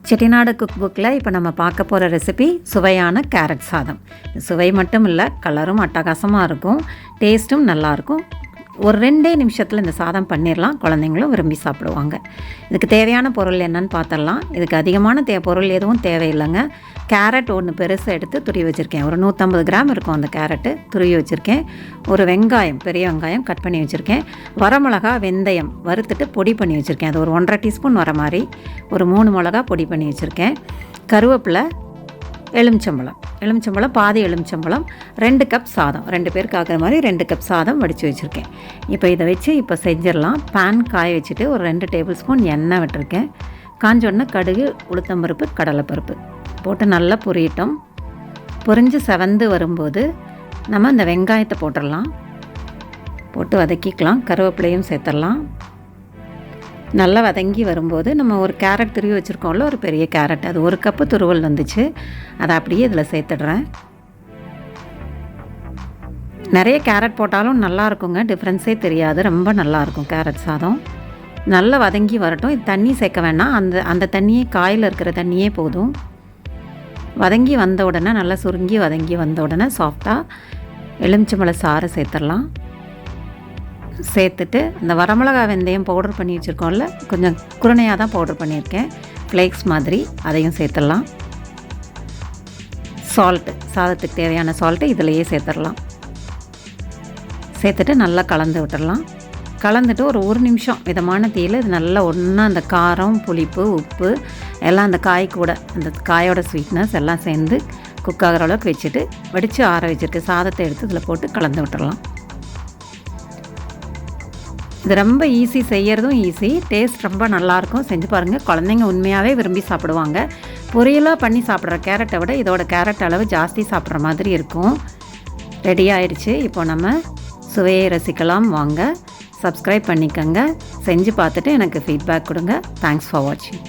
Chettinad cook புக்கில் இப்போ நம்ம பார்க்க போகிற ரெசிபி சுவையான கேரட் சாதம். சுவை மட்டும் இல்லை, கலரும் அட்டகாசமாக இருக்கும், டேஸ்ட்டும் நல்லாயிருக்கும். ஒரு 2 நிமிஷத்தில் இந்த சாதம் பண்ணிடலாம், குழந்தைங்களும் விரும்பி சாப்பிடுவாங்க. இதுக்கு தேவையான பொருள் என்னன்னு பார்த்துடலாம். இதுக்கு அதிகமான பொருள் எதுவும் தேவையில்லைங்க. கேரட் ஒன்று பெருசாக எடுத்து துருவி வச்சுருக்கேன். ஒரு 150 கிராம் இருக்கும் அந்த கேரட்டு, துருவி வச்சுருக்கேன். ஒரு வெங்காயம், பெரிய வெங்காயம் கட் பண்ணி வச்சுருக்கேன். வரமிளகா, வெந்தயம் வறுத்துட்டு பொடி பண்ணி வச்சுருக்கேன். அது ஒரு 1.5 டீஸ்பூன் வர மாதிரி ஒரு 3 மிளகா பொடி பண்ணி வச்சுருக்கேன். கருவேப்பிலை, எலுமிச்சம்பழம் பாதி எலுமிச்சம்பழம், 2 கப் சாதம், 2 பேருக்கு ஆகிற மாதிரி 2 கப் சாதம் வடித்து வச்சுருக்கேன். இப்போ இதை வச்சு இப்போ செஞ்சிடலாம். பேன் காய வச்சுட்டு ஒரு 2 டேபிள் ஸ்பூன் எண்ணெய் விட்டுருக்கேன். காஞ்சோடனே கடுகு, உளுத்தம்பருப்பு, கடலைப்பருப்பு போட்டு நல்லா பொரியட்டும். பொரிஞ்சு செவந்து வரும்போது நம்ம இந்த வெங்காயத்தை போட்டுடலாம். போட்டு வதக்கிக்கலாம். கருவேப்பிலையும் சேர்த்துடலாம். நல்லா வதங்கி வரும்போது நம்ம ஒரு கேரட் துருவி வச்சுருக்கோம்ல, ஒரு பெரிய கேரட், அது 1 கப்பு துருவல் வந்துச்சு, அதை அப்படியே இதில் சேர்த்துடுறேன். நிறைய கேரட் போட்டாலும் நல்லா இருக்குங்க, டிஃப்ரென்ஸே தெரியாது, ரொம்ப நல்லாயிருக்கும் கேரட் சாதம். நல்லா வதங்கி வரட்டும். இது தண்ணி சேர்க்க வேணாம், அந்த தண்ணியே, காயில் இருக்கிற தண்ணியே போதும். வதங்கி வந்த உடனே, நல்லா சுருங்கி வதங்கி வந்த உடனே சாஃப்டாக எலுமிச்சம்பழ சாறு சேர்த்துடலாம். சேர்த்துட்டு இந்த வரமிளகா, வெந்தயம் பவுடர் பண்ணி வச்சுருக்கோம்ல, கொஞ்சம் குருணையாக தான் பவுடர் பண்ணியிருக்கேன், ஃப்ளேக்ஸ் மாதிரி, அதையும் சேர்த்துடலாம். சால்ட்டு, சாதத்துக்கு தேவையான சால்ட்டு இதிலையே சேர்த்துடலாம். சேர்த்துட்டு நல்லா கலந்து விட்டுடலாம். கலந்துட்டு ஒரு நிமிஷம் மிதமான தீயில் இது நல்லா ஒன்றா அந்த காரம், புளிப்பு, உப்பு எல்லாம் அந்த காய் கூட, அந்த காயோட ஸ்வீட்னஸ் எல்லாம் சேர்ந்து குக் ஆகிற அளவுக்கு வச்சுட்டு வடித்து ஆற வச்சுருக்க சாதத்தை எடுத்து இதில் போட்டு கலந்து விட்டுடலாம். இது ரொம்ப ஈஸி, செய்கிறதும் ஈஸி, டேஸ்ட் ரொம்ப நல்லாயிருக்கும். செஞ்சு பாருங்கள், குழந்தைங்க உண்மையாகவே விரும்பி சாப்பிடுவாங்க. பொரியலாக பண்ணி சாப்பிட்ற கேரட்டை விட இதோட கேரட் அளவு ஜாஸ்தி சாப்பிட்ற மாதிரி இருக்கும். ரெடி ஆயிடுச்சு. இப்போ நம்ம சுவையை ரசிக்கலாம் வாங்க. சப்ஸ்கிரைப் பண்ணிக்கோங்க. செஞ்சு பார்த்துட்டு எனக்கு ஃபீட்பேக் கொடுங்க. தேங்க்ஸ் ஃபார் வாட்சிங்.